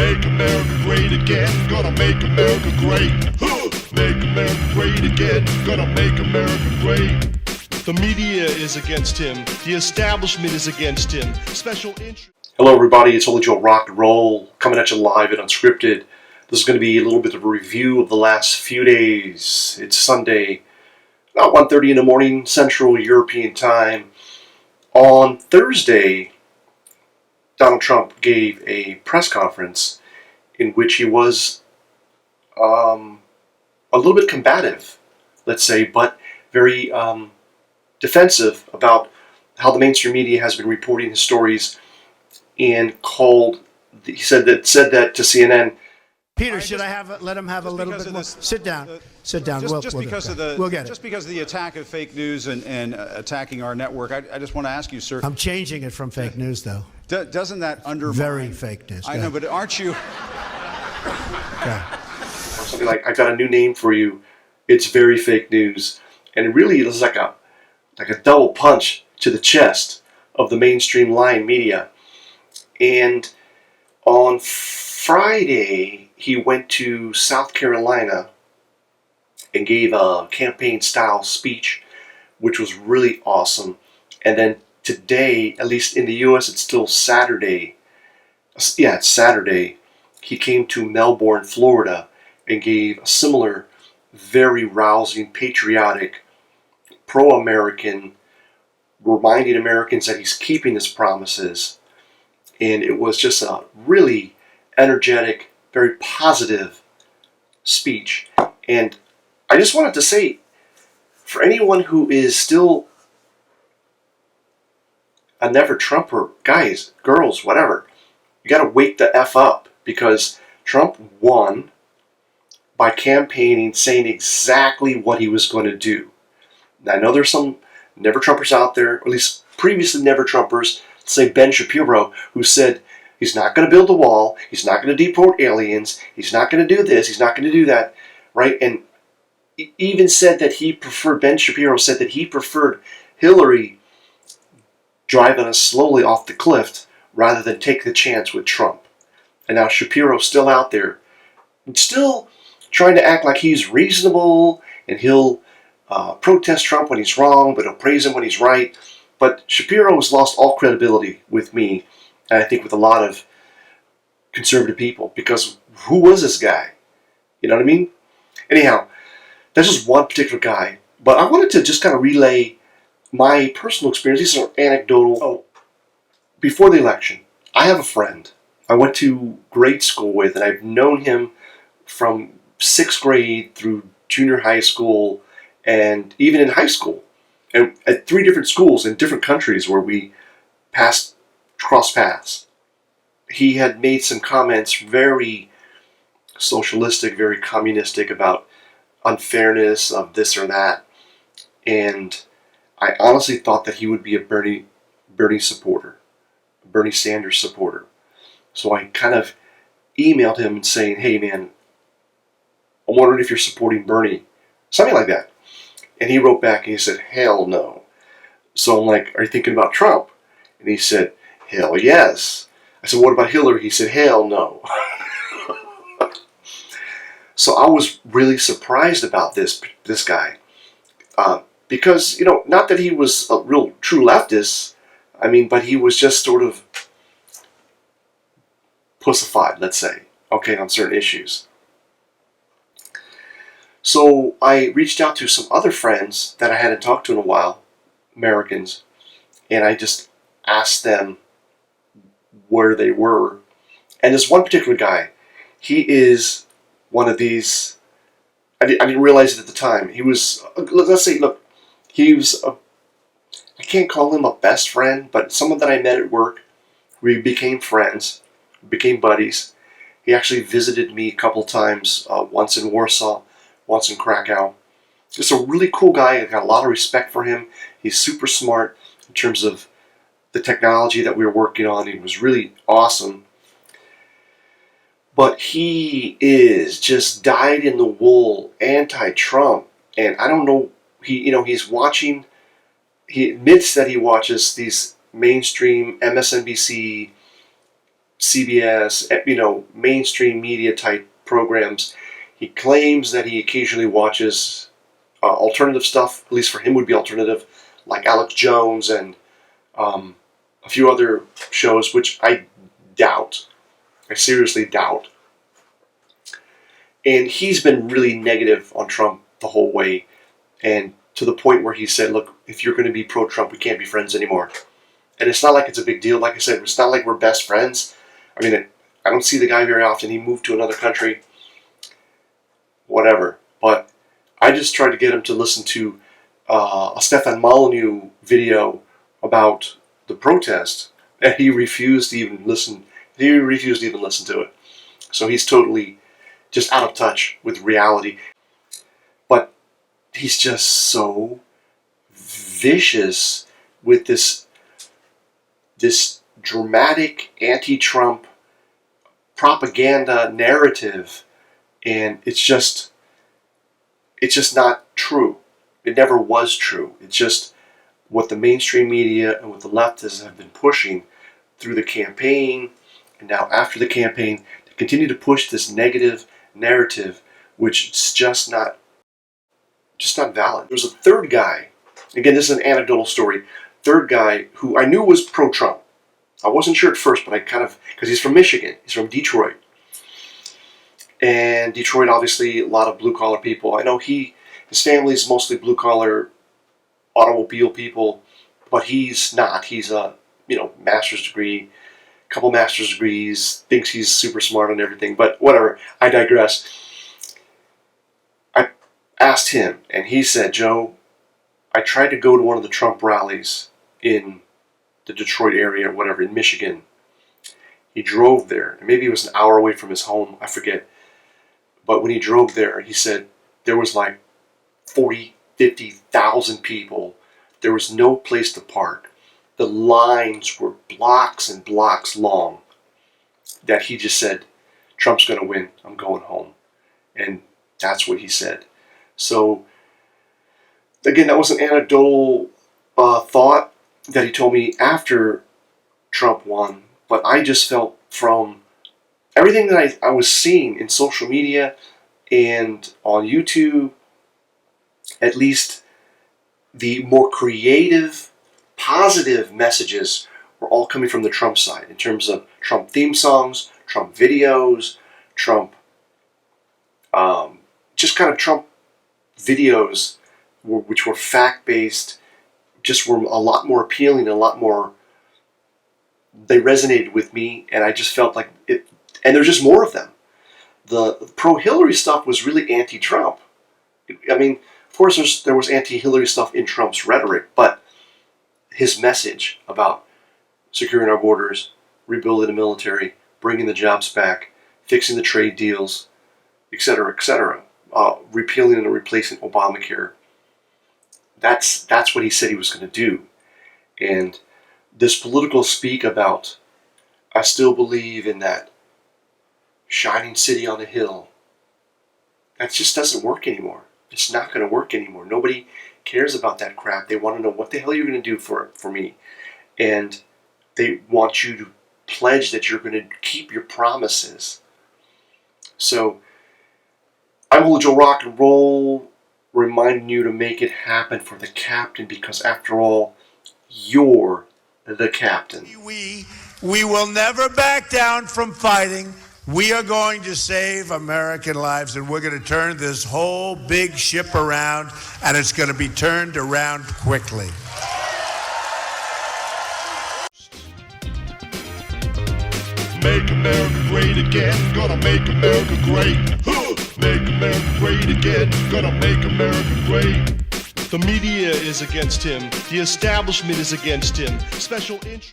make America great again. Gonna make America great. Make America great again. Gonna make America great. The media is against him. The establishment is against him. Special interest. Hello everybody, it's Holy Joe Rock and Roll, coming at you live and unscripted. This is going to be a little bit of a review of the last few days. It's Sunday, about 1:30 in the morning, Central European Time. On Thursday, Donald Trump gave a press conference in which he was a little bit combative, let's say, but very defensive about how the mainstream media has been reporting his stories, and he said that to CNN. Peter, should I let him have a little bit more? Sit down. Sit down. We'll get it. Just because of the attack of fake news and attacking our network, I just want to ask you, sir. I'm changing it from fake news, though. Doesn't that undermine? Very fake news. I know, but aren't you? Yeah. Or something like, "I've got a new name for you. It's very fake news," and it really is like a double punch to the chest of the mainstream lying media. And on Friday, he went to South Carolina and gave a campaign-style speech, which was really awesome. And then today, at least in the U.S., it's still Saturday. Yeah, it's Saturday. He came to Melbourne, Florida, and gave a similar, very rousing, patriotic, pro-American, reminding Americans that he's keeping his promises. And it was just a really energetic, very positive speech. And I just wanted to say, for anyone who is still a never Trumper, guys, girls, whatever, you got to wake the F up, because Trump won by campaigning, saying exactly what he was going to do. Now, I know there's some never Trumpers out there, or at least previously never Trumpers, say Ben Shapiro, who said he's not going to build a wall, he's not going to deport aliens, he's not going to do this, he's not going to do that, right? And even said that Ben Shapiro said that he preferred Hillary driving us slowly off the cliff rather than take the chance with Trump. And now Shapiro's still out there, still trying to act like he's reasonable, and he'll protest Trump when he's wrong, but he'll praise him when he's right. But Shapiro has lost all credibility with me, and I think with a lot of conservative people, because who was this guy? You know what I mean? Anyhow, that's just one particular guy. But I wanted to just kind of relay my personal experience. These are anecdotal. Oh, before the election, I have a friend I went to grade school with, and I've known him from 6th grade through junior high school, and even in high school. And at 3 different schools in different countries where we crossed paths. He had made some comments very socialistic, very communistic about unfairness of this or that. And I honestly thought that he would be a Bernie supporter, a Bernie Sanders supporter. So I kind of emailed him and saying, "Hey man, I'm wondering if you're supporting Bernie." Something like that. And he wrote back and he said, "Hell no." So I'm like, "Are you thinking about Trump?" And he said, "Hell yes." I said, "What about Hillary?" He said, "Hell no." So I was really surprised about this guy. Because, not that he was a real true leftist, but he was just sort of pussified, let's say, okay, on certain issues. So I reached out to some other friends that I hadn't talked to in a while, Americans, and I just asked them where they were. And this one particular guy, he is one of these, I didn't realize it at the time. He was, he was, I can't call him a best friend, but someone that I met at work. We became friends, became buddies. He actually visited me a couple times, once in Warsaw, once in Krakow. Just a really cool guy. I got a lot of respect for him. He's super smart in terms of the technology that we were working on. He was really awesome. But he is just dyed-in-the-wool anti-Trump. And I don't know, he's watching, he admits that he watches these mainstream MSNBC CBS, mainstream media type programs. He claims that he occasionally watches alternative stuff, at least for him would be alternative, like Alex Jones and a few other shows, which I doubt. I seriously doubt. And he's been really negative on Trump the whole way, and to the point where he said, look, if you're going to be pro-Trump, we can't be friends anymore. And it's not like it's a big deal. Like I said, it's not like we're best friends. I mean, I don't see the guy very often. He moved to another country. Whatever. But I just tried to get him to listen to a Stefan Molyneux video about the protest, and he refused to even listen. He refused to even listen to it. So he's totally just out of touch with reality. But he's just so vicious with this dramatic anti-Trump propaganda narrative, and it's just not true. It never was true. It's just what the mainstream media and what the leftists have been pushing through the campaign, and now after the campaign, to continue to push this negative narrative, which is just not valid. There was a third guy, again, this is an anecdotal story, third guy who I knew was pro-Trump. I wasn't sure at first, but I kind of, because he's from Michigan, he's from Detroit. And Detroit, obviously, a lot of blue-collar people. I know his family's mostly blue-collar automobile people, but he's not. He's a, master's degree, couple master's degrees, thinks he's super smart on everything, but whatever, I digress. I asked him, and he said, Joe, I tried to go to one of the Trump rallies in the Detroit area or whatever, in Michigan. He drove there. Maybe it was an hour away from his home, I forget. But when he drove there, he said there was like 40, 50,000 people. There was no place to park. The lines were blocks and blocks long. That he just said, Trump's going to win. I'm going home. And that's what he said. So, again, that was an anecdotal thought that he told me after Trump won. But I just felt from everything that I was seeing in social media and on YouTube, at least the more creative, positive messages were all coming from the Trump side in terms of Trump theme songs, Trump videos, Trump, just kind of Trump videos which were fact-based, just were a lot more appealing, a lot more, they resonated with me, and I just felt like it, and there's just more of them. The pro-Hillary stuff was really anti-Trump. I mean, of course there was anti-Hillary stuff in Trump's rhetoric, but his message about securing our borders, rebuilding the military, bringing the jobs back, fixing the trade deals, etc., repealing and replacing Obamacare, that's what he said he was going to do. And this political speak about, I still believe in that shining city on a hill, that just doesn't work anymore. It's not going to work anymore. Nobody cares about that crap. They want to know what the hell you're going to do for me. And they want you to pledge that you're going to keep your promises. So, I'm Old Joe Rock and Roll, reminding you to make it happen for the captain, because after all, you're the captain. We will never back down from fighting. We are going to save American lives, and we're going to turn this whole big ship around, and it's going to be turned around quickly. Make America great again, gonna make America great. Make America great again, gonna make America great. The media is against him. The establishment is against him. Special interest.